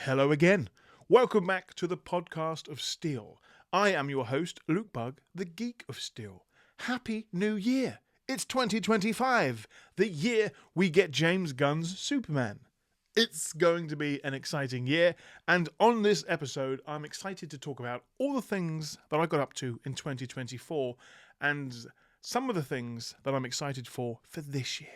Hello again. Welcome back to the podcast of Steel. I am your host, Luke Bug, the Geek of Steel. Happy New Year. It's 2025, the year we get James Gunn's Superman. It's going to be an exciting year, and on this episode, I'm excited to talk about all the things that I got up to in 2024 and some of the things that I'm excited for this year.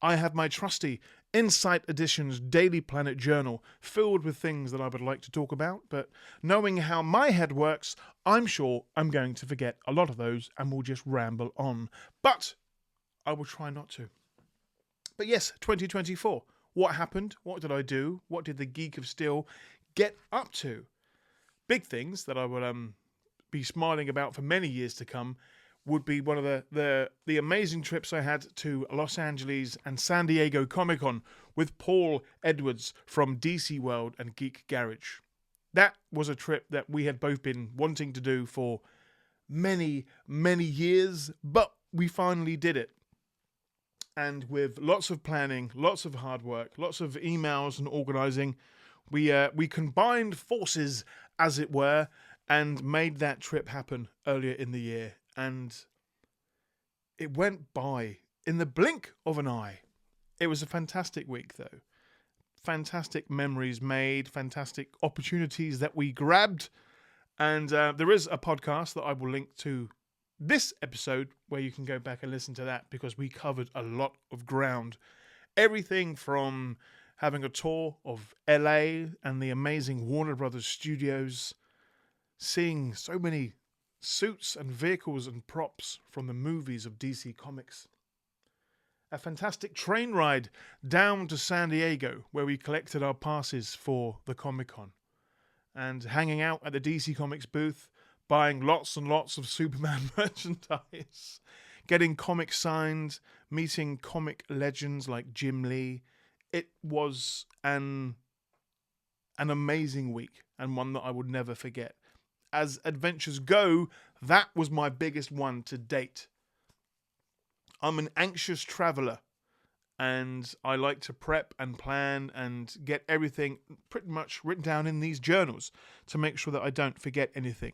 I have my trusty Insight Editions Daily Planet journal filled with things that I would like to talk about, but knowing how my head works, I'm sure I'm going to forget a lot of those and will just ramble on. But I will try not to. But yes, 2024. What happened? What did I do? What did the Geek of Steel get up to? Big things that I will be smiling about for many years to come would be one of the amazing trips I had to Los Angeles and San Diego Comic-Con with Paul Edwards from DC World and Geek Garage. That was a trip that we had both been wanting to do for many, many years, but we finally did it. And with lots of planning, lots of hard work, lots of emails and organising, we combined forces, as it were, and made that trip happen earlier in the year. And it went by in the blink of an eye. It was a fantastic week, though. Fantastic memories made, fantastic opportunities that we grabbed. And there is a podcast that I will link to this episode where you can go back and listen to that because we covered a lot of ground. Everything from having a tour of LA and the amazing Warner Brothers studios, seeing so many suits and vehicles and props from the movies of DC Comics. A fantastic train ride down to San Diego where we collected our passes for the Comic-Con. And hanging out at the DC Comics booth, buying lots and lots of Superman merchandise, getting comics signed, meeting comic legends like Jim Lee. It was an amazing week and one that I would never forget. As adventures go, that was my biggest one to date. I'm an anxious traveller and I like to prep and plan and get everything pretty much written down in these journals to make sure that I don't forget anything.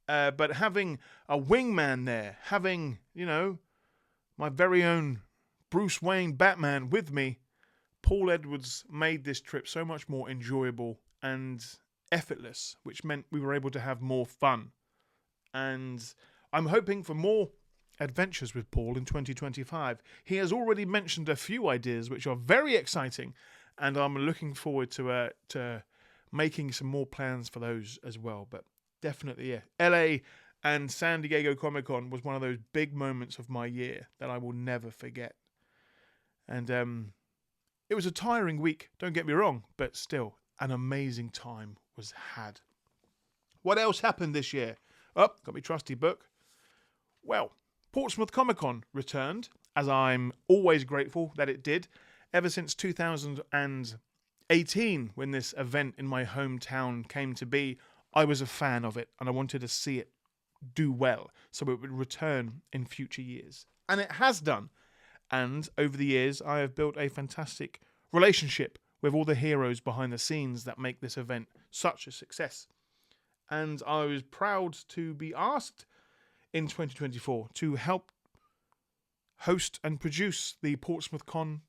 But having a wingman there, having, my very own Bruce Wayne Batman with me, Paul Edwards made this trip so much more enjoyable and effortless, which meant we were able to have more fun. And I'm hoping for more adventures with Paul in 2025. He has already mentioned a few ideas which are very exciting, and I'm looking forward to making some more plans for those as well. But definitely, yeah, LA and San Diego Comic-Con was one of those big moments of my year that I will never forget. And it was a tiring week, don't get me wrong, but still an amazing time was had. What else happened this year? Oh, got my trusty book. Well, Portsmouth Comic-Con returned, as I'm always grateful that it did. Ever since 2018, when this event in my hometown came to be, I was a fan of it, and I wanted to see it do well, so it would return in future years. And it has done. And over the years, I have built a fantastic relationship with all the heroes behind the scenes that make this event such a success. And I was proud to be asked in 2024 to help host and produce the Portsmouth Con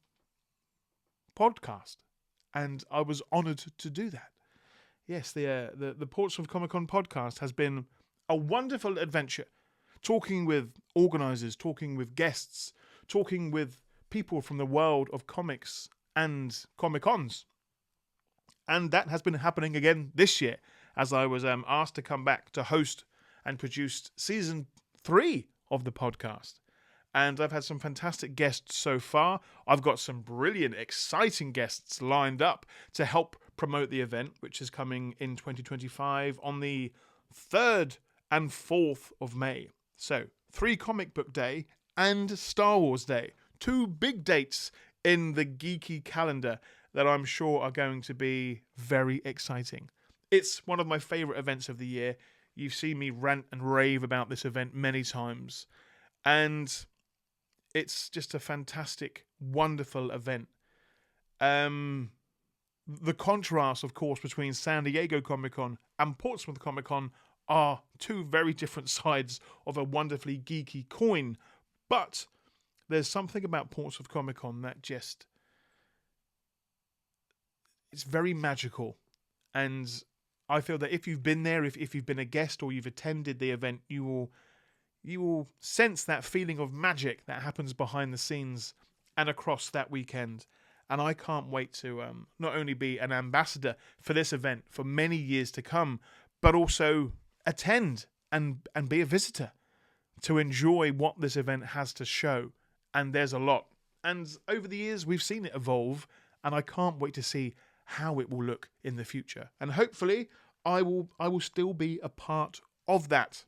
podcast. And I was honoured to do that. Yes, the Portsmouth Comic Con podcast has been a wonderful adventure. Talking with organisers, talking with guests, talking with people from the world of comics and Comic-Cons. And that has been happening again this year, as I was asked to come back to host and produce season 3 of the podcast. And I've had some fantastic guests so far. I've got some brilliant, exciting guests lined up to help promote the event, which is coming in 2025 on the 3rd and 4th of May. So, 3 Comic Book Day and Star Wars Day. 2 big dates in the geeky calendar that I'm sure are going to be very exciting. It's one of my favourite events of the year. You've seen me rant and rave about this event many times. And it's just a fantastic, wonderful event. the contrast, of course, between San Diego Comic-Con and Portsmouth Comic-Con are two very different sides of a wonderfully geeky coin. But there's something about Portsmouth Comic-Con that just... it's very magical. And I feel that if you've been there, if you've been a guest or you've attended the event, you will sense that feeling of magic that happens behind the scenes and across that weekend. And I can't wait to not only be an ambassador for this event for many years to come, but also attend and be a visitor to enjoy what this event has to show. And there's a lot. And over the years, we've seen it evolve, and I can't wait to see how it will look in the future. And hopefully, I will still be a part of that,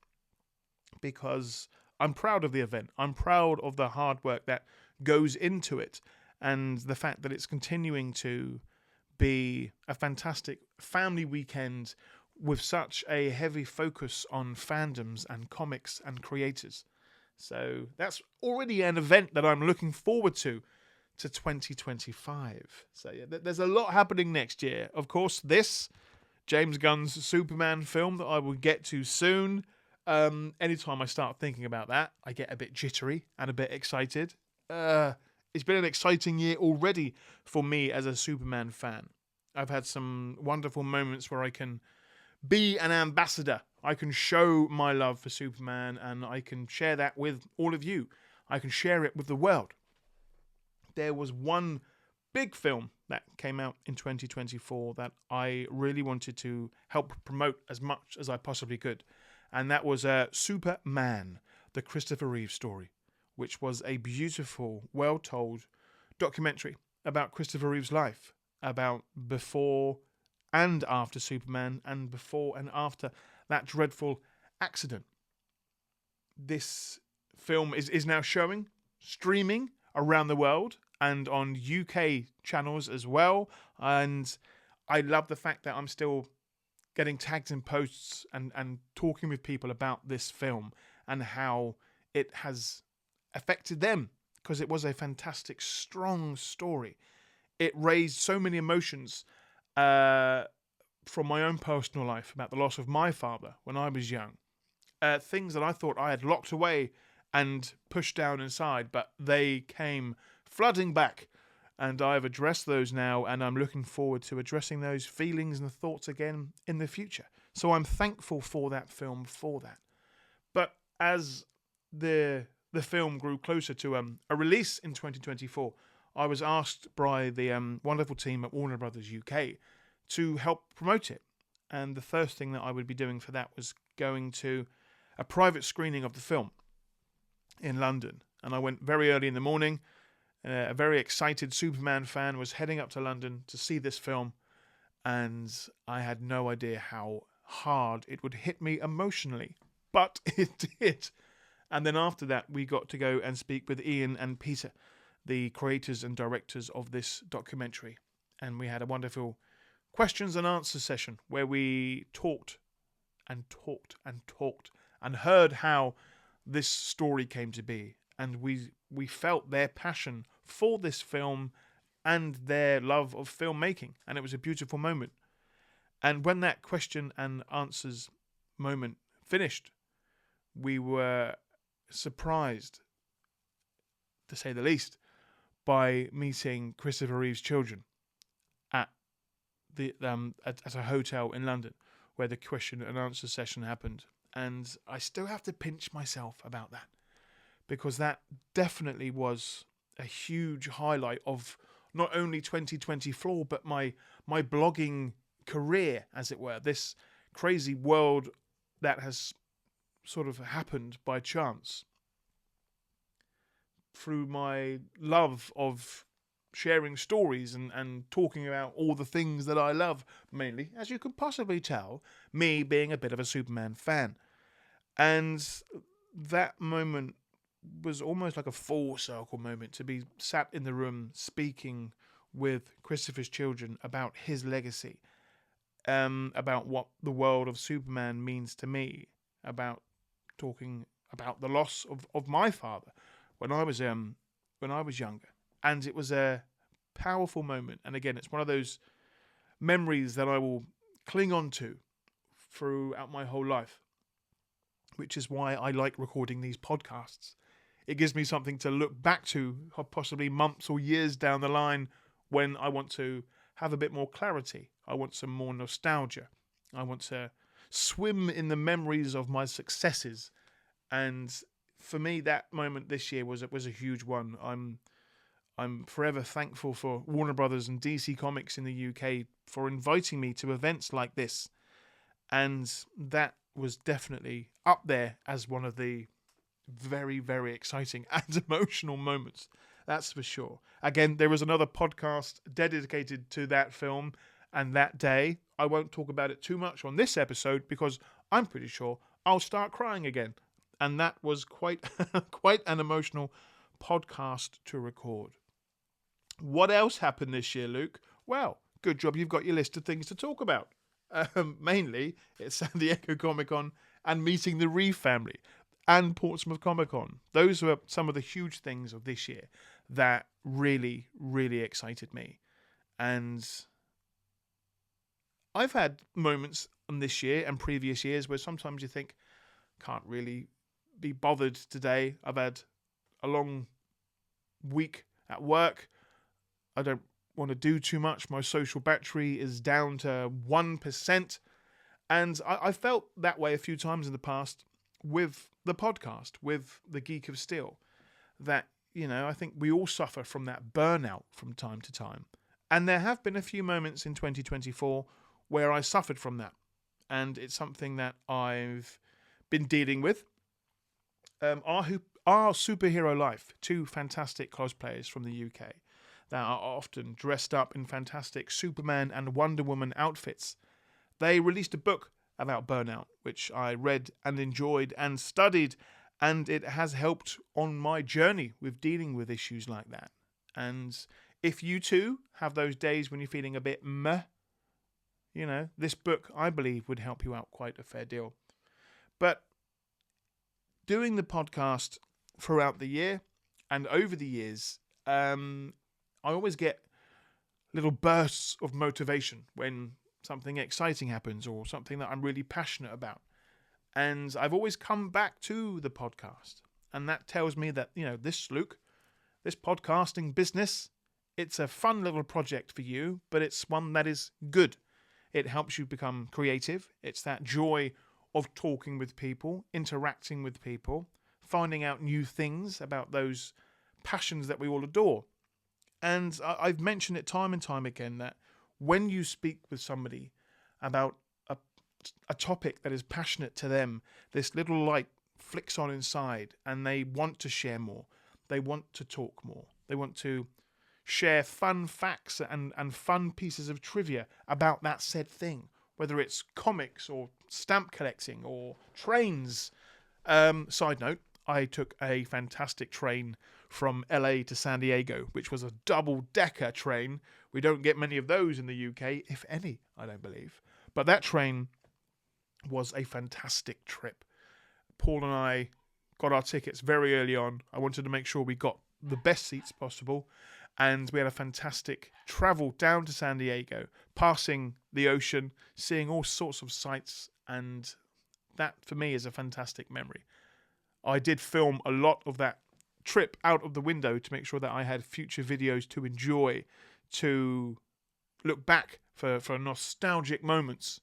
because I'm proud of the event. I'm proud of the hard work that goes into it, and the fact that it's continuing to be a fantastic family weekend with such a heavy focus on fandoms and comics and creators. So that's already an event that I'm looking forward to 2025. So yeah, there's a lot happening next year. Of course, this James Gunn's Superman film that I will get to soon. Anytime I start thinking about that, I get a bit jittery and a bit excited. It's been an exciting year already for me as a Superman fan. I've had some wonderful moments where I can be an ambassador. I can show my love for Superman, and I can share that with all of you. I can share it with the world. There was one big film that came out in 2024 that I really wanted to help promote as much as I possibly could. And that was Superman, the Christopher Reeve story, which was a beautiful, well-told documentary about Christopher Reeve's life, about before and after Superman, and before and after that dreadful accident. This film is now streaming around the world, and on UK channels as well. And I love the fact that I'm still getting tagged in posts and talking with people about this film and how it has affected them, because it was a fantastic, strong story. It raised so many emotions from my own personal life about the loss of my father when I was young. Things that I thought I had locked away and pushed down inside, but they came flooding back, and I've addressed those now, and I'm looking forward to addressing those feelings and thoughts again in the future. So I'm thankful for that film for that. But as the film grew closer to a release in 2024, I was asked by the wonderful team at Warner Brothers UK to help promote it. And the first thing that I would be doing for that was going to a private screening of the film in London. And I went very early in the morning. A very excited Superman fan was heading up to London to see this film, and I had no idea how hard it would hit me emotionally, but it did. And then after that, we got to go and speak with Ian and Peter, the creators and directors of this documentary, and we had a wonderful questions and answers session where we talked and talked and talked and heard how this story came to be, and we felt their passion for this film and their love of filmmaking, and it was a beautiful moment. And when that question and answers moment finished, we were surprised, to say the least, by meeting Christopher Reeve's children at a hotel in London where the question and answer session happened. And I still have to pinch myself about that, because that definitely was a huge highlight of not only 2024, but my blogging career, as it were. This crazy world that has sort of happened by chance through my love of sharing stories and talking about all the things that I love, mainly, as you could possibly tell, me being a bit of a Superman fan. And that moment was almost like a full circle moment, to be sat in the room speaking with Christopher's children about his legacy, about what the world of Superman means to me, about talking about the loss of my father when I was younger. And it was a powerful moment. And again, it's one of those memories that I will cling on to throughout my whole life, which is why I like recording these podcasts. It gives me something to look back to, possibly months or years down the line, when I want to have a bit more clarity. I want some more nostalgia. I want to swim in the memories of my successes. And for me, that moment this year was a huge one. I'm forever thankful for Warner Brothers and DC Comics in the UK for inviting me to events like this. And that was definitely up there as one of the very, very exciting and emotional moments. That's for sure. Again, there was another podcast dedicated to that film and that day. I won't talk about it too much on this episode because I'm pretty sure I'll start crying again. And that was quite an emotional podcast to record. What else happened this year, Luke? Well, good job you've got your list of things to talk about. Mainly, it's San Diego Comic-Con and meeting the Reeve family and Portsmouth Comic-Con. Those were some of the huge things of this year that really, really excited me. And I've had moments on this year and previous years where sometimes you think, can't really be bothered today. I've had a long week at work. I don't want to do too much. My social battery is down to 1%. And I felt that way a few times in the past with the podcast, with the Geek of Steel. That, I think we all suffer from that burnout from time to time. And there have been a few moments in 2024 where I suffered from that. And it's something that I've been dealing with. Our Superhero Life, two fantastic cosplayers from the UK that are often dressed up in fantastic Superman and Wonder Woman outfits. They released a book about burnout, which I read and enjoyed and studied, and it has helped on my journey with dealing with issues like that. And if you too have those days when you're feeling a bit meh, this book, I believe, would help you out quite a fair deal. But doing the podcast throughout the year and over the years, I always get little bursts of motivation when something exciting happens or something that I'm really passionate about. And I've always come back to the podcast. And that tells me that, this podcasting business, it's a fun little project for you, but it's one that is good. It helps you become creative. It's that joy of talking with people, interacting with people, finding out new things about those passions that we all adore. And I've mentioned it time and time again that when you speak with somebody about a topic that is passionate to them, this little light flicks on inside and they want to share more. They want to talk more. They want to share fun facts and fun pieces of trivia about that said thing, whether it's comics or stamp collecting or trains. Side note, I took a fantastic train from LA to San Diego, which was a double-decker train. We don't get many of those in the UK, if any, I don't believe. But that train was a fantastic trip. Paul and I got our tickets very early on. I wanted to make sure we got the best seats possible. And we had a fantastic travel down to San Diego, passing the ocean, seeing all sorts of sights. And that, for me, is a fantastic memory. I did film a lot of that trip out of the window to make sure that I had future videos to enjoy, to look back for nostalgic moments.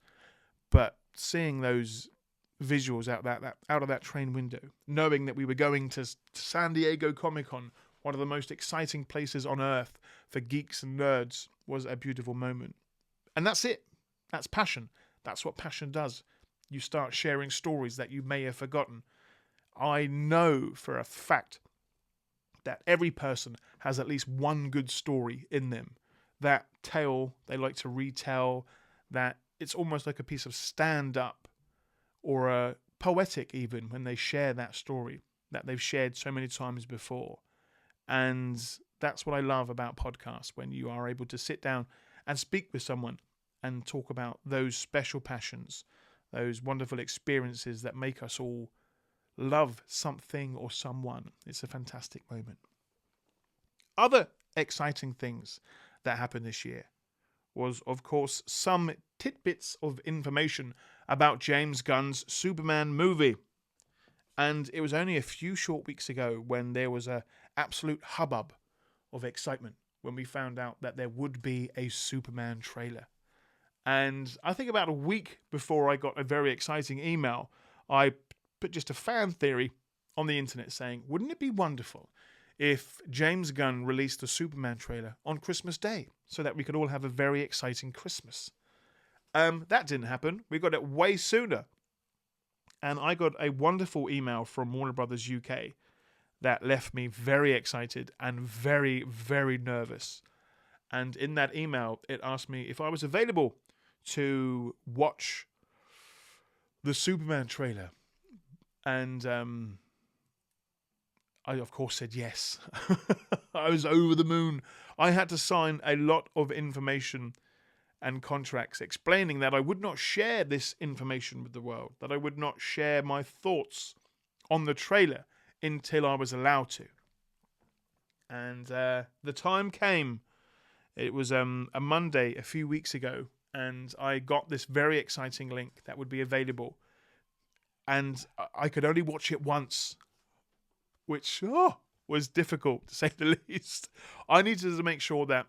But seeing those visuals out of that train window, knowing that we were going to San Diego Comic-Con, one of the most exciting places on earth for geeks and nerds, was a beautiful moment. And that's it. That's passion. That's what passion does. You start sharing stories that you may have forgotten. I know for a fact that every person has at least one good story in them. That tale they like to retell, that it's almost like a piece of stand-up or a poetic even when they share that story that they've shared so many times before. And that's what I love about podcasts, when you are able to sit down and speak with someone and talk about those special passions, those wonderful experiences that make us all love something or someone. It's a fantastic moment. Other exciting things that happened this year. was, of course, some tidbits of information about James Gunn's Superman movie. And it was only a few short weeks ago when there was an absolute hubbub of excitement when we found out that there would be a Superman trailer. And I think about a week before I got a very exciting email, I put just a fan theory on the internet saying, wouldn't it be wonderful if James Gunn released a Superman trailer on Christmas Day so that we could all have a very exciting Christmas? That didn't happen. We got it way sooner. And I got a wonderful email from Warner Brothers UK that left me very excited and very, very nervous. And in that email, it asked me if I was available to watch the Superman trailer. And I, of course, said yes. I was over the moon. I had to sign a lot of information and contracts explaining that I would not share this information with the world, that I would not share my thoughts on the trailer until I was allowed to. And the time came. It was a Monday a few weeks ago, and I got this very exciting link that would be available. And I could only watch it once, which was difficult, to say the least. I needed to make sure that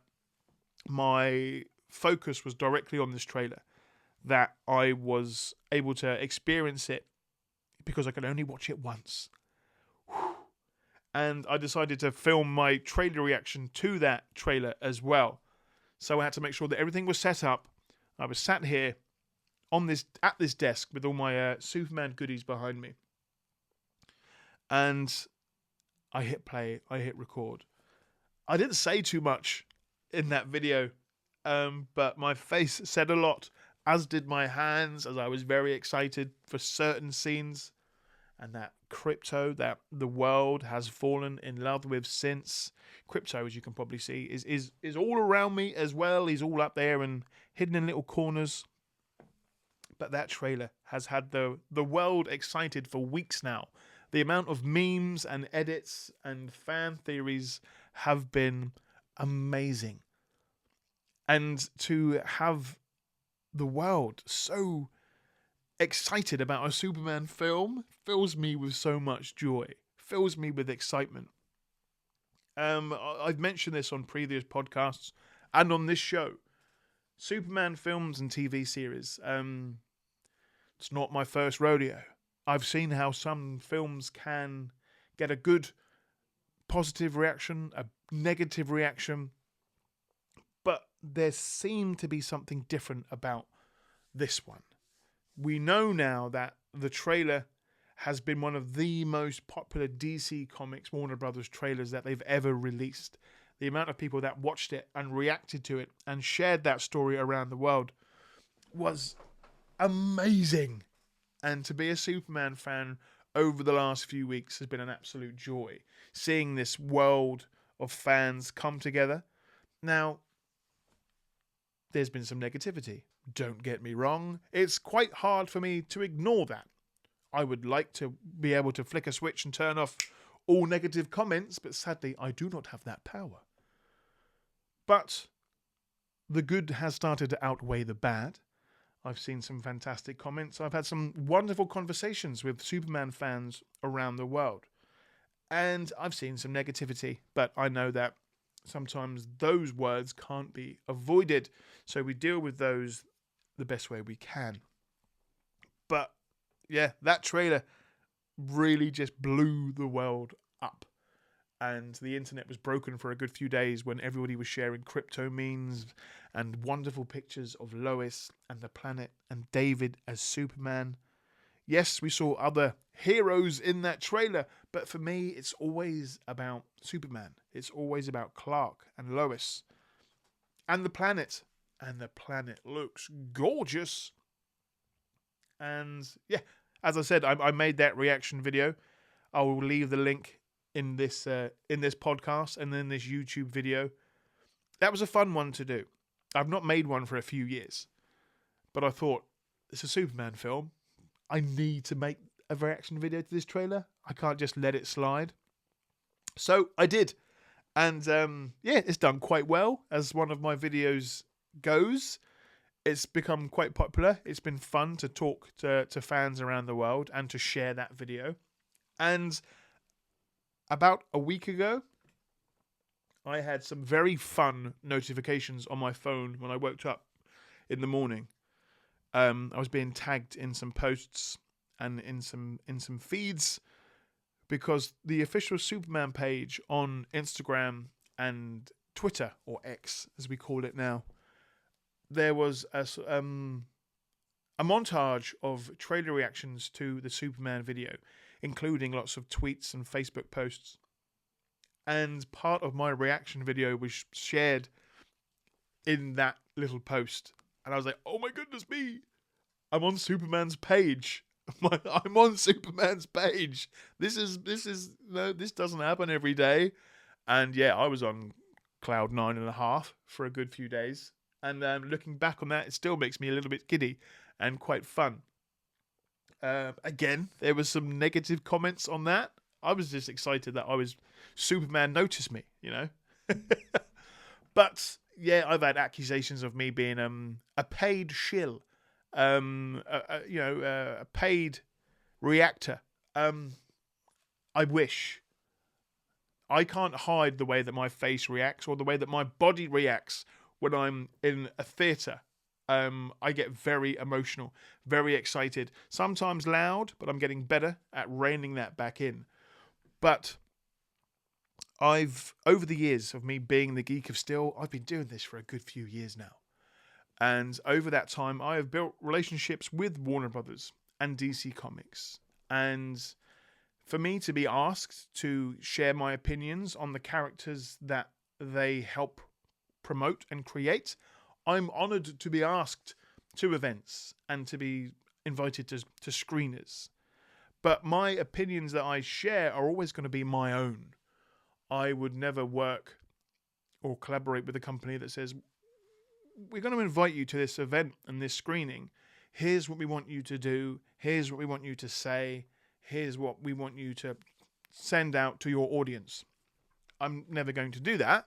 my focus was directly on this trailer, that I was able to experience it because I could only watch it once. And I decided to film my trailer reaction to that trailer as well. So I had to make sure that everything was set up. I was sat here at this desk with all my Superman goodies behind me. And I hit play, I hit record. I didn't say too much in that video, but my face said a lot, as did my hands, as I was very excited for certain scenes. And that Crypto, that the world has fallen in love with since. Crypto, as you can probably see, is all around me as well. He's all up there and hidden in little corners. But that trailer has had the world excited for weeks now. The amount of memes and edits and fan theories have been amazing. And to have the world so excited about a Superman film fills me with so much joy, fills me with excitement. I've mentioned this on previous podcasts and on this show. Superman films and TV series, it's not my first rodeo. I've seen how some films can get a good positive reaction, a negative reaction, but there seemed to be something different about this one. We know now that the trailer has been one of the most popular DC Comics Warner Brothers trailers that they've ever released. The amount of people that watched it and reacted to it and shared that story around the world was amazing. And to be a Superman fan over the last few weeks has been an absolute joy. Seeing this world of fans come together. Now, there's been some negativity. Don't get me wrong. It's quite hard for me to ignore that. I would like to be able to flick a switch and turn off all negative comments, but sadly, I do not have that power. But the good has started to outweigh the bad. I've seen some fantastic comments. I've had some wonderful conversations with Superman fans around the world. And I've seen some negativity, but I know that sometimes those words can't be avoided. So we deal with those the best way we can. But yeah, that trailer really just blew the world up. And the internet was broken for a good few days when everybody was sharing crypto memes and wonderful pictures of Lois and the planet and David as Superman. Yes, we saw other heroes in that trailer, but for me, it's always about Superman. It's always about Clark and Lois and the planet. And the planet looks gorgeous. And yeah, as I said, I made that reaction video. I will leave the link in this podcast and then this YouTube video. That was a fun one to do. I've not made one for a few years, but I thought, it's a Superman film. I need to make a reaction video to this trailer. I can't just let it slide. So I did. And yeah, it's done quite well. As one of my videos goes, it's become quite popular. It's been fun to talk to fans around the world and to share that video. And about a week ago, I had some very fun notifications on my phone when I woke up in the morning. I was being tagged in some posts and in some feeds because the official Superman page on Instagram and Twitter, or X as we call it now, there was a montage of trailer reactions to the Superman video, including lots of tweets and Facebook posts. And part of my reaction video was shared in that little post. And I was like, oh my goodness me, I'm on Superman's page. I'm on Superman's page. This doesn't happen every day. And yeah, I was on cloud 9.5 for a good few days. And looking back on that, it still makes me a little bit giddy and quite fun. Again, there was some negative comments on that. I was just excited that Superman noticed me, you know. But yeah, I've had accusations of me being a paid shill, a paid reactor. I wish. I can't hide the way that my face reacts or the way that my body reacts when I'm in a theatre. I get very emotional, very excited, sometimes loud, but I'm getting better at reining that back in. But over the years of me being the Geek of Steel, I've been doing this for a good few years now. And over that time, I have built relationships with Warner Brothers and DC Comics. And for me to be asked to share my opinions on the characters that they help promote and create, I'm honoured to be asked to events and to be invited to screeners. But my opinions that I share are always going to be my own. I would never work or collaborate with a company that says, we're going to invite you to this event and this screening. Here's what we want you to do. Here's what we want you to say. Here's what we want you to send out to your audience. I'm never going to do that,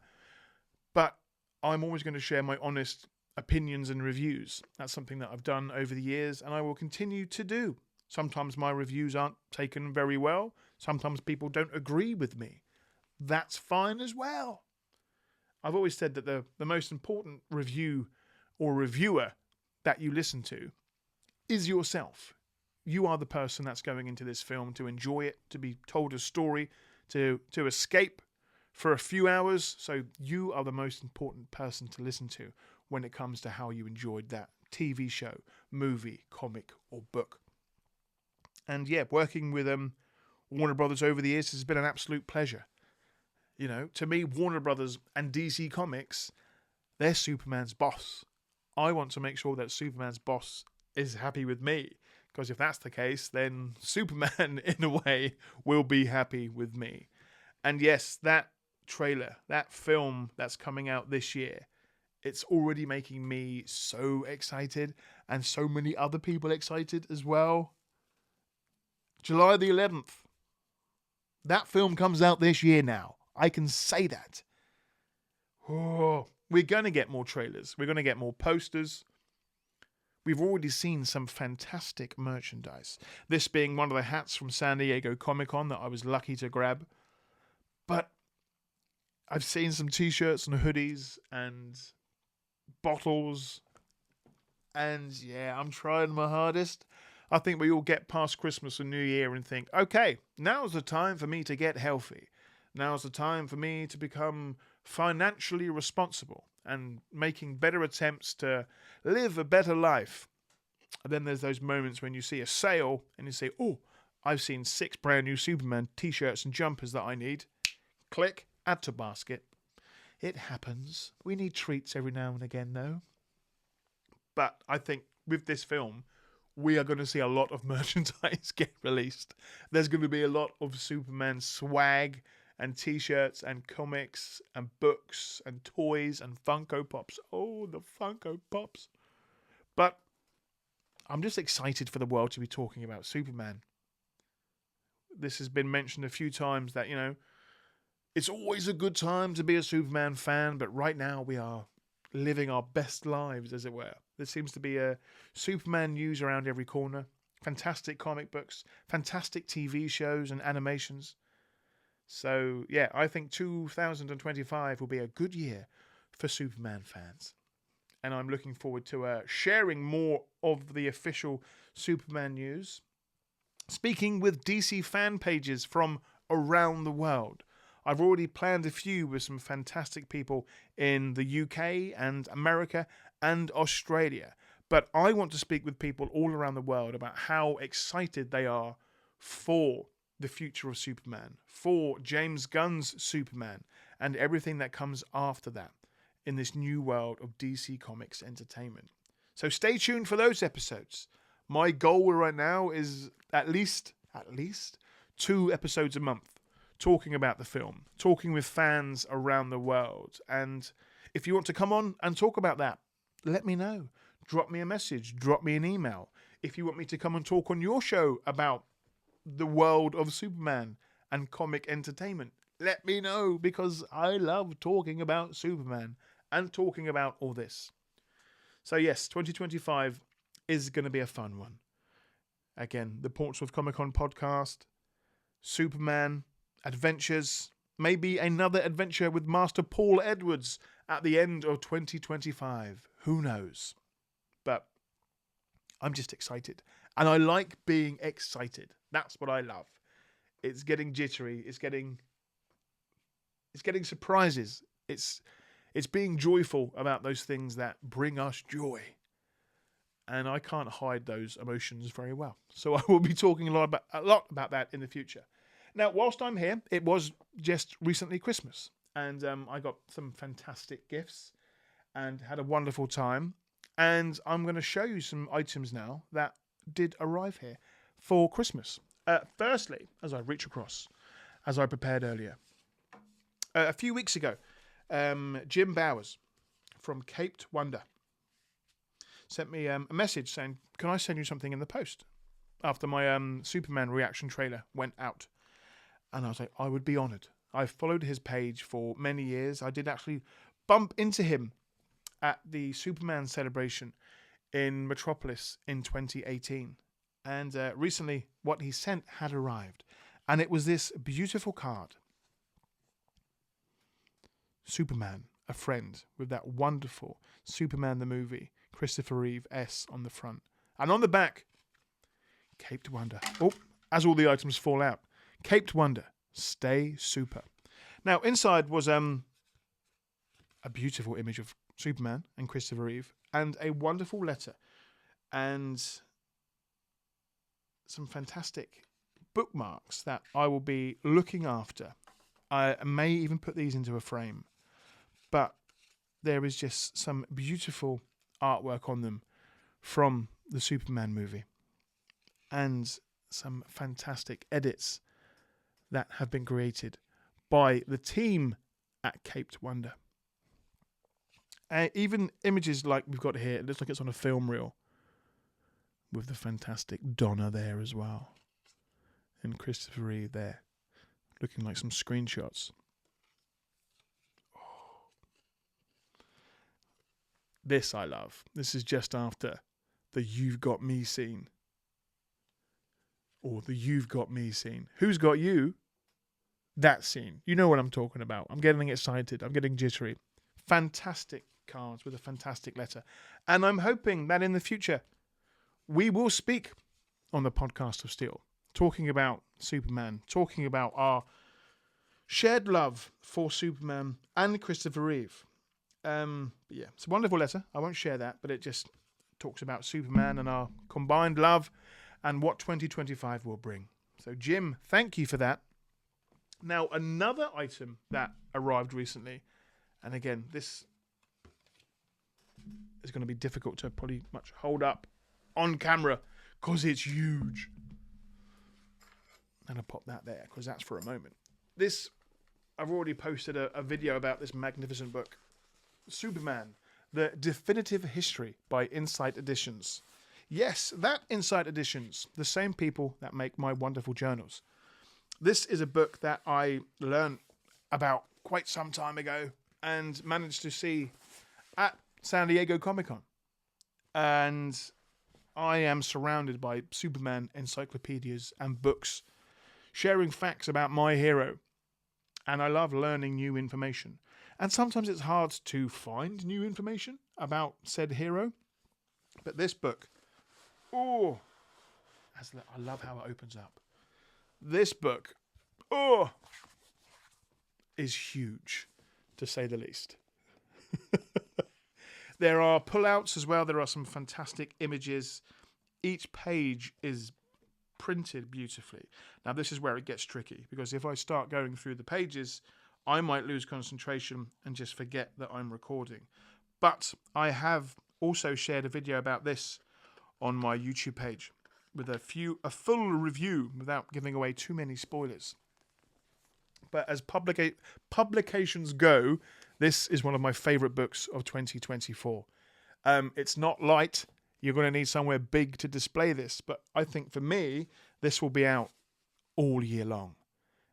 but I'm always going to share my honest opinions and reviews. That's something that I've done over the years, and I will continue to do. Sometimes my reviews aren't taken very well. Sometimes people don't agree with me. That's fine as well. I've always said that the most important review or reviewer that you listen to is yourself. You are the person that's going into this film to enjoy it, to be told a story, to escape for a few hours. So you are the most important person to listen to when it comes to how you enjoyed that TV show, movie, comic, or book. And yeah, working with Warner Brothers over the years has been an absolute pleasure. You know, to me, Warner Brothers and DC Comics, they're Superman's boss. I want to make sure that Superman's boss is happy with me. Because if that's the case, then Superman, in a way, will be happy with me. And yes, that trailer, that film that's coming out this year, it's already making me so excited and so many other people excited as well. July the 11th. That film comes out this year now. I can say that. Oh, we're going to get more trailers. We're going to get more posters. We've already seen some fantastic merchandise. This being one of the hats from San Diego Comic-Con that I was lucky to grab. But I've seen some t-shirts and hoodies and bottles. And yeah, I'm trying my hardest. I think we all get past Christmas and New Year and think, okay, now's the time for me to get healthy. Now's the time for me to become financially responsible and making better attempts to live a better life. And then there's those moments when you see a sale and you say, oh, I've seen 6 brand new Superman t-shirts and jumpers that I need. Click, add to basket. It happens. We need treats every now and again, though. But I think with this film, we are going to see a lot of merchandise get released. There's going to be a lot of Superman swag and t-shirts and comics and books and toys and Funko Pops. Oh, the Funko Pops. But I'm just excited for the world to be talking about Superman. This has been mentioned a few times that, you know, it's always a good time to be a Superman fan, but right now we are living our best lives, as it were. There seems to be a Superman news around every corner. Fantastic comic books, fantastic TV shows and animations. So, yeah, I think 2025 will be a good year for Superman fans. And I'm looking forward to sharing more of the official Superman news. Speaking with DC fan pages from around the world. I've already planned a few with some fantastic people in the UK and America and Australia. But I want to speak with people all around the world about how excited they are for the future of Superman, for James Gunn's Superman, and everything that comes after that in this new world of DC Comics entertainment. So stay tuned for those episodes. My goal right now is at least 2 episodes a month, talking about the film, talking with fans around the world. And if you want to come on and talk about that, let me know. Drop me a message, drop me an email. If you want me to come and talk on your show about the world of Superman and comic entertainment, let me know, because I love talking about Superman and talking about all this. So yes, 2025 is going to be a fun one. Again, the Portsmouth Comic Con podcast, Superman, adventures, maybe another adventure with Master Paul Edwards at the end of 2025. Who knows? But I'm just excited. And I like being excited. That's what I love. It's getting jittery. It's getting surprises. It's being joyful about those things that bring us joy. And I can't hide those emotions very well. So I will be talking a lot about that in the future. Now, whilst I'm here, it was just recently Christmas. And I got some fantastic gifts and had a wonderful time. And I'm going to show you some items now that did arrive here for Christmas. Firstly, as I reach across, as I prepared earlier, a few weeks ago, Jim Bowers from Caped Wonder sent me a message saying, can I send you something in the post? After my Superman reaction trailer went out. And I was like, I would be honoured. I've followed his page for many years. I did actually bump into him at the Superman celebration in Metropolis in 2018. And recently, what he sent had arrived. And it was this beautiful card. Superman, a friend, with that wonderful Superman the movie, Christopher Reeve S on the front. And on the back, Caped Wonder. Oh, as all the items fall out. Caped Wonder, stay super. Now, inside was a beautiful image of Superman and Christopher Reeve, and a wonderful letter, and some fantastic bookmarks that I will be looking after. I may even put these into a frame, but there is just some beautiful artwork on them from the Superman movie, and some fantastic edits that have been created by the team at Caped Wonder. Even images like we've got here, it looks like it's on a film reel, with the fantastic Donna there as well, and Christopher Reeve there, looking like some screenshots. Oh. This I love. This is just after the You've Got Me scene. Or the You've Got Me scene. Who's got you? That scene. You know what I'm talking about. I'm getting excited. I'm getting jittery. Fantastic cards with a fantastic letter. And I'm hoping that in the future, we will speak on the podcast of Steel, talking about Superman, talking about our shared love for Superman and Christopher Reeve. Yeah, it's a wonderful letter. I won't share that, but it just talks about Superman and our combined love and what 2025 will bring. So, Jim, thank you for that. Now, another item that arrived recently, and again, this is going to be difficult to probably much hold up on camera because it's huge. And I'll pop that there because that's for a moment. This, I've already posted a video about this magnificent book, Superman, The Definitive History by Insight Editions. Yes, that Insight Editions, the same people that make my wonderful journals. This is a book that I learned about quite some time ago and managed to see at San Diego Comic-Con. And I am surrounded by Superman encyclopedias and books sharing facts about my hero. And I love learning new information. And sometimes it's hard to find new information about said hero. But this book, I love how it opens up. This book, is huge, to say the least. There are pullouts as well. There are some fantastic images. Each page is printed beautifully. Now, this is where it gets tricky, because if I start going through the pages, I might lose concentration and just forget that I'm recording. But I have also shared a video about this on my YouTube page with a full review without giving away too many spoilers. But as publications go, this is one of my favourite books of 2024. It's not light. You're going to need somewhere big to display this. But I think for me, this will be out all year long.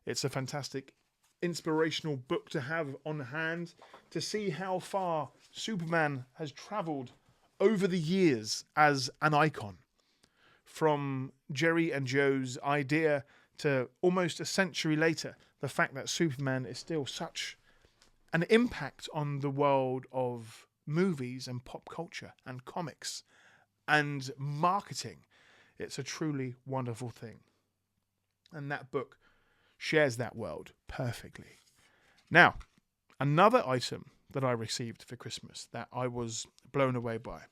It's a fantastic, inspirational book to have on hand to see how far Superman has travelled over the years as an icon. From Jerry and Joe's idea to almost a century later, the fact that Superman is still such an impact on the world of movies and pop culture and comics and marketing. It's a truly wonderful thing. And that book shares that world perfectly. Now, another item that I received for Christmas that I was blown away by.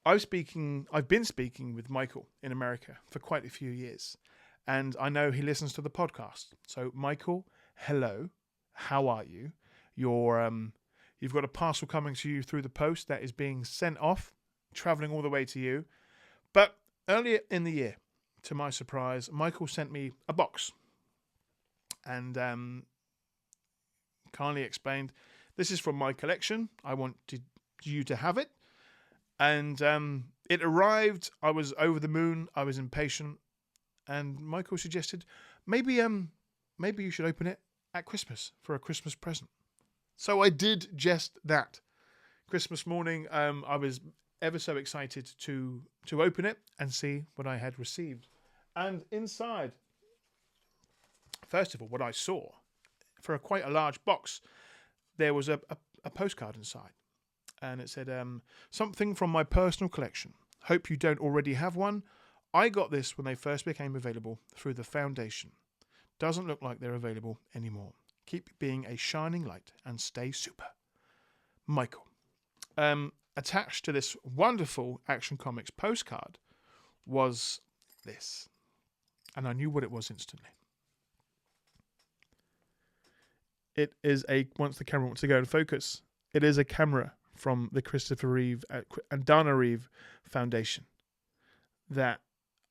I've been speaking with Michael in America for quite a few years, and I know he listens to the podcast. So, Michael, hello, how are you? You've got a parcel coming to you through the post that is being sent off, traveling all the way to you. But earlier in the year, to my surprise, Michael sent me a box, and kindly explained, this is from my collection. I wanted you to have it. And it arrived. I was over the moon. I was impatient. And Michael suggested, maybe you should open it at Christmas for a Christmas present. So I did just that. Christmas morning, I was ever so excited to open it and see what I had received. And inside, first of all, what I saw, for quite a large box, there was a postcard inside. And it said, something from my personal collection. Hope you don't already have one. I got this when they first became available through the foundation. Doesn't look like they're available anymore. Keep being a shining light and stay super. Michael. Attached to this wonderful Action Comics postcard was this. And I knew what it was instantly. It is once the camera wants to go and focus, it is a camera from the Christopher Reeve and Dana Reeve Foundation that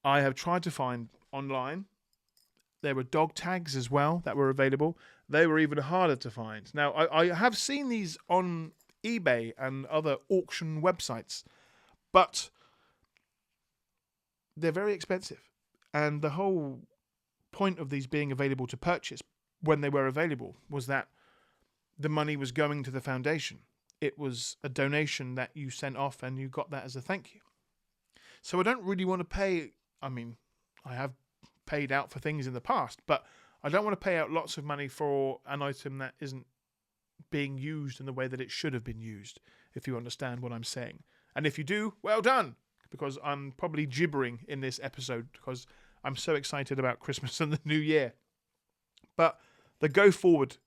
I have tried to find online. There were dog tags as well that were available. They were even harder to find. Now, I have seen these on eBay and other auction websites, but they're very expensive. And the whole point of these being available to purchase when they were available was that the money was going to the foundation. It was a donation that you sent off and you got that as a thank you. So I don't really want to pay. I mean, I have paid out for things in the past, but I don't want to pay out lots of money for an item that isn't being used in the way that it should have been used, if you understand what I'm saying. And if you do, well done, because I'm probably gibbering in this episode because I'm so excited about Christmas and the new year. But the go forward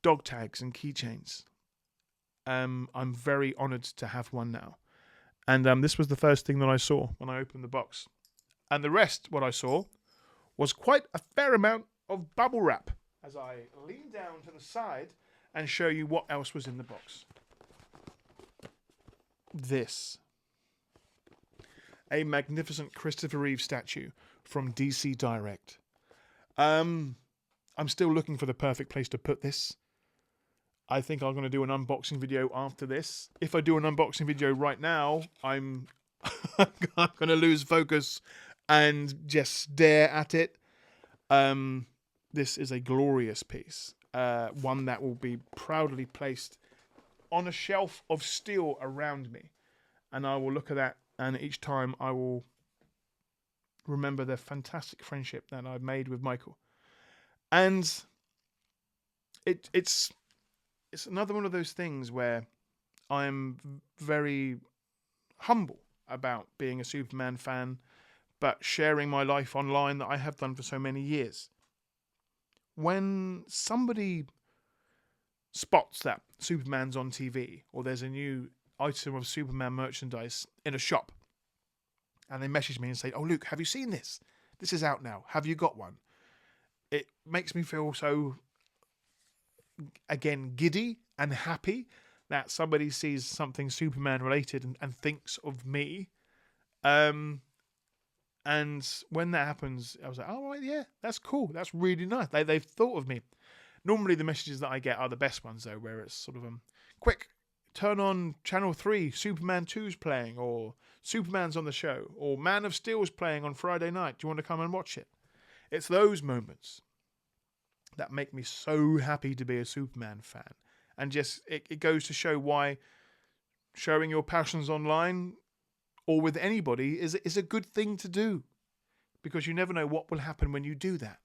dog tags and keychains, I'm very honoured to have one now. And this was the first thing that I saw when I opened the box. And the rest, what I saw, was quite a fair amount of bubble wrap as I lean down to the side and show you what else was in the box. This. A magnificent Christopher Reeve statue from DC Direct. I'm still looking for the perfect place to put this. I think I'm going to do an unboxing video after this. If I do an unboxing video right now, I'm going to lose focus and just stare at it. This is a glorious piece. One that will be proudly placed on a shelf of steel around me. And I will look at that, and each time I will remember the fantastic friendship that I've made with Michael. And it's another one of those things where I'm very humble about being a Superman fan, but sharing my life online that I have done for so many years. When somebody spots that Superman's on TV, or there's a new item of Superman merchandise in a shop, and they message me and say, "Oh, Luke, have you seen this? This is out now. Have you got one?" It makes me feel so, again, giddy and happy that somebody sees something Superman related and thinks of me. And when that happens, I was like, "Oh, right, yeah, that's cool. That's really nice. They've thought of me." Normally the messages that I get are the best ones, though, where it's sort of, quick, turn on Channel 3, Superman 2's playing, or Superman's on the show, or Man of Steel's playing on Friday night. Do you want to come and watch it? It's those moments that make me so happy to be a Superman fan. And just, it goes to show why showing your passions online or with anybody is a good thing to do. Because you never know what will happen when you do that.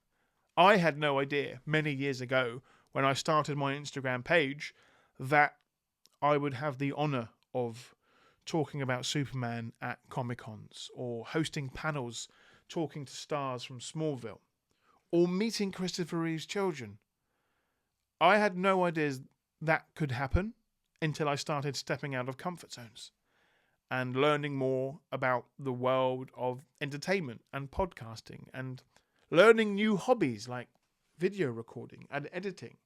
I had no idea many years ago when I started my Instagram page that I would have the honour of talking about Superman at Comic-Cons, or hosting panels talking to stars from Smallville, or meeting Christopher Reeve's children. I had no ideas that could happen until I started stepping out of comfort zones and learning more about the world of entertainment and podcasting, and learning new hobbies like video recording and editing.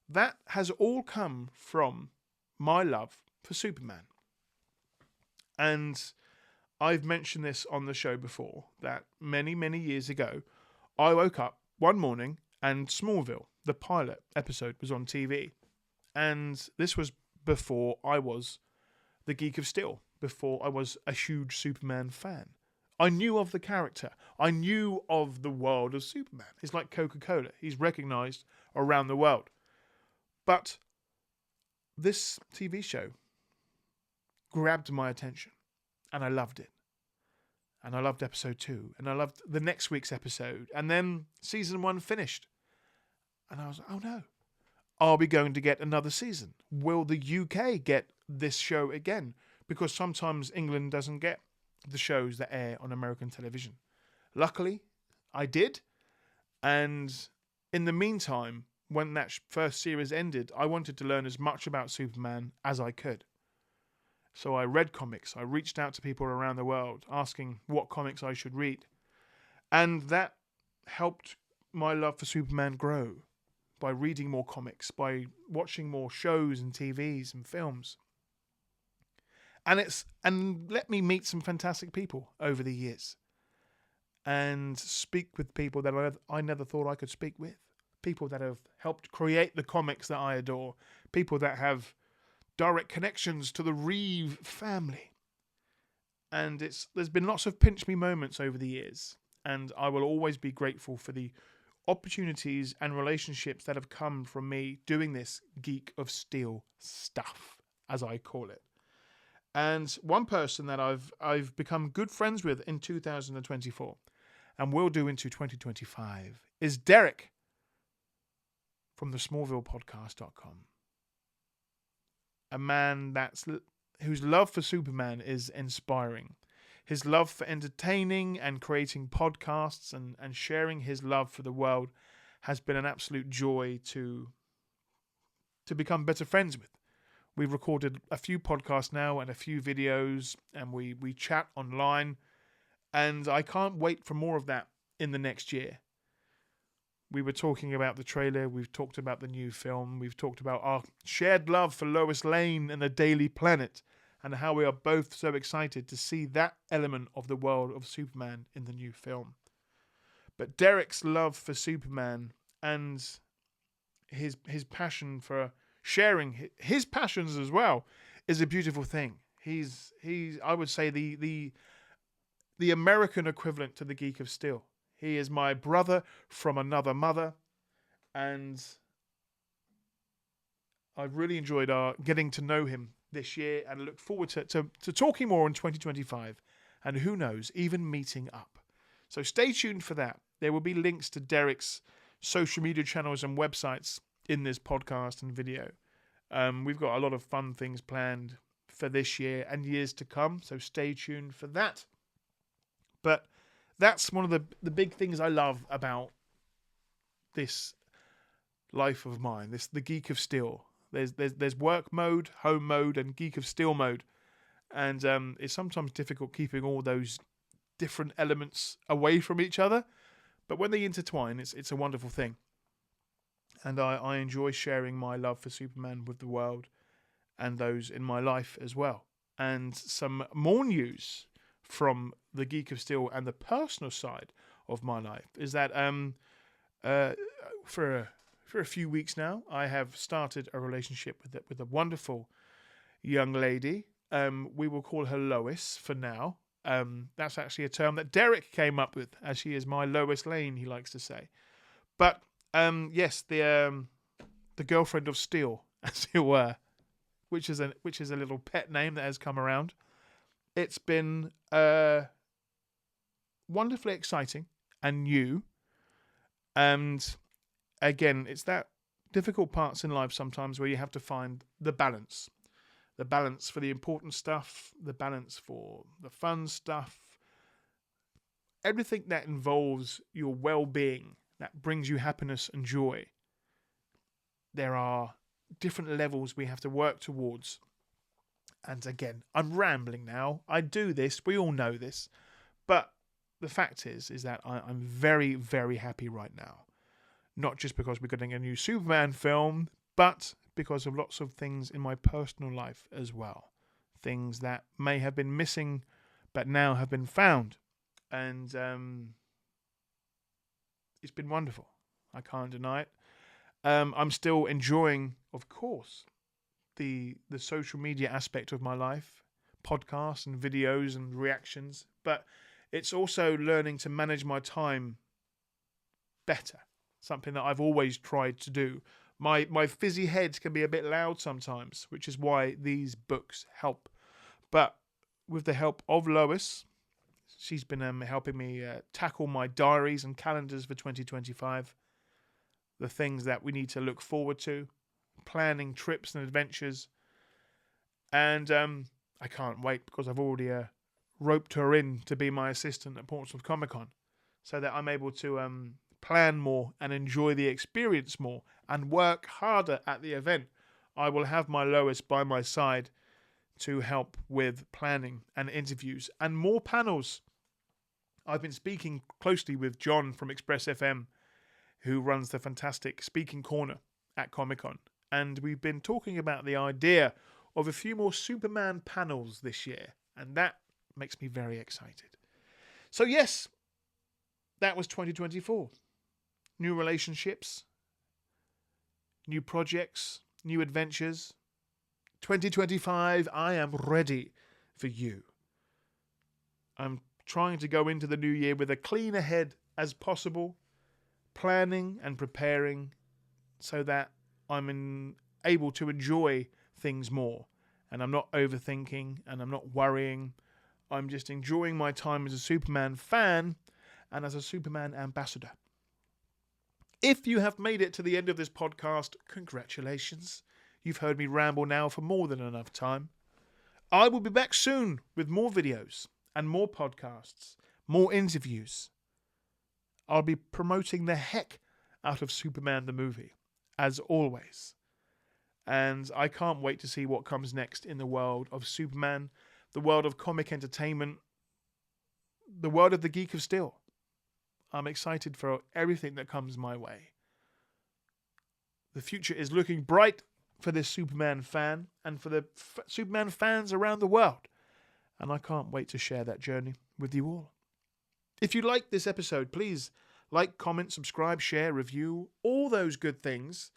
That has all come from my love for Superman. And I've mentioned this on the show before, that many, many years ago, I woke up one morning and Smallville, the pilot episode, was on TV. And this was before I was the Geek of Steel, before I was a huge Superman fan. I knew of the character. I knew of the world of Superman. He's like Coca-Cola. He's recognised around the world. But this TV show grabbed my attention, and I loved it. And I loved episode 2, and I loved the next week's episode. And then season 1 finished. And I was like, oh no, are we going to get another season? Will the UK get this show again? Because sometimes England doesn't get the shows that air on American television. Luckily, I did. And in the meantime, when that first series ended, I wanted to learn as much about Superman as I could. So I read comics. I reached out to people around the world asking what comics I should read. And that helped my love for Superman grow by reading more comics, by watching more shows and TVs and films. And let me meet some fantastic people over the years and speak with people that I never thought I could speak with. People that have helped create the comics that I adore. People that have direct connections to the Reeve family. And there's been lots of pinch me moments over the years. And I will always be grateful for the opportunities and relationships that have come from me doing this Geek of Steel stuff, as I call it. And one person that I've become good friends with in 2024 and will do into 2025 is Derek from the SmallvillePodcast.com. A man whose love for Superman is inspiring. His love for entertaining and creating podcasts and sharing his love for the world has been an absolute joy to become better friends with. We've recorded a few podcasts now and a few videos, and we chat online, and I can't wait for more of that in the next year. We were talking about the trailer, we've talked about the new film, we've talked about our shared love for Lois Lane and the Daily Planet, and how we are both so excited to see that element of the world of Superman in the new film. But Derek's love for Superman and his passion for sharing his passions as well is a beautiful thing. He's I would say the American equivalent to the Geek of Steel. He is my brother from another mother, and I've really enjoyed getting to know him this year, and look forward to talking more in 2025, and who knows, even meeting up. So stay tuned for that. There will be links to Derek's social media channels and websites in this podcast and video. We've got a lot of fun things planned for this year and years to come, so stay tuned for that. But that's one of the big things I love about this life of mine, the Geek of Steel. There's work mode, home mode, and Geek of Steel mode, and it's sometimes difficult keeping all those different elements away from each other. But when they intertwine, it's a wonderful thing. And I enjoy sharing my love for Superman with the world and those in my life as well. And some more news from the Geek of Steel and the personal side of my life is that for a few weeks now, I have started a relationship with a wonderful young lady. We will call her Lois for now. That's actually a term that Derek came up with, as she is my Lois Lane, he likes to say. But yes, the girlfriend of steel, as it were, which is a little pet name that has come around. It's been wonderfully exciting and new, and again, it's that difficult parts in life sometimes where you have to find the balance for the important stuff, the balance for the fun stuff, everything that involves your well-being, that brings you happiness and joy. There are different levels we have to work towards. And again, I'm rambling now. I do this. We all know this. But the fact is that I'm very, very happy right now. Not just because we're getting a new Superman film, but because of lots of things in my personal life as well. Things that may have been missing, but now have been found. And it's been wonderful. I can't deny it. I'm still enjoying, of course, the social media aspect of my life, podcasts and videos and reactions, but it's also learning to manage my time better, something that I've always tried to do. My fizzy head can be a bit loud sometimes, which is why these books help. But with the help of Lois, she's been helping me tackle my diaries and calendars for 2025, the things that we need to look forward to, planning trips and adventures. And I can't wait because I've already roped her in to be my assistant at Portsmouth Comic Con so that I'm able to plan more and enjoy the experience more and work harder at the event. I will have my Lois by my side to help with planning and interviews and more panels. I've been speaking closely with John from Express FM, who runs the fantastic Speaking Corner at Comic-Con. And we've been talking about the idea of a few more Superman panels this year. And that makes me very excited. So yes, that was 2024. New relationships, new projects, new adventures. 2025, I am ready for you. I'm trying to go into the new year with a cleaner head as possible, planning and preparing so that I'm able to enjoy things more. And I'm not overthinking and I'm not worrying. I'm just enjoying my time as a Superman fan and as a Superman ambassador. If you have made it to the end of this podcast, congratulations. You've heard me ramble now for more than enough time. I will be back soon with more videos and more podcasts, more interviews. I'll be promoting the heck out of Superman the movie, as always. And I can't wait to see what comes next in the world of Superman, the world of comic entertainment, the world of the Geek of Steel. I'm excited for everything that comes my way. The future is looking bright for this Superman fan and for the Superman fans around the world. And I can't wait to share that journey with you all. If you like this episode, please like, comment, subscribe, share, review, all those good things.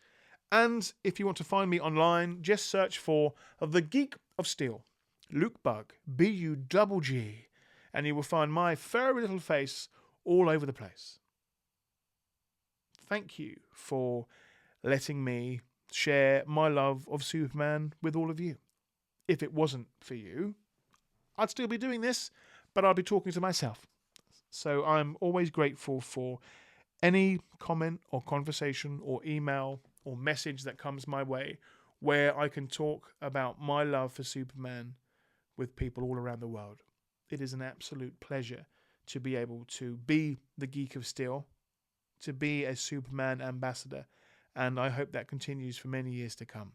And if you want to find me online, just search for The Geek of Steel, Luke Bug, B-U-G-G, and you will find my furry little face all over the place. Thank you for letting me share my love of Superman with all of you. If it wasn't for you, I'd still be doing this, but I'd be talking to myself. So I'm always grateful for any comment or conversation or email or message that comes my way where I can talk about my love for Superman with people all around the world. It is an absolute pleasure to be able to be the Geek of Steel, to be a Superman ambassador, and I hope that continues for many years to come.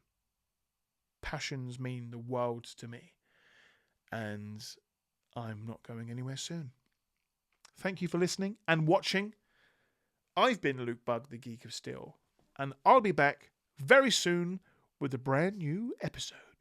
Passions mean the world to me, and I'm not going anywhere soon. Thank you for listening and watching. I've been Luke Bug, the Geek of Steel, and I'll be back very soon with a brand new episode.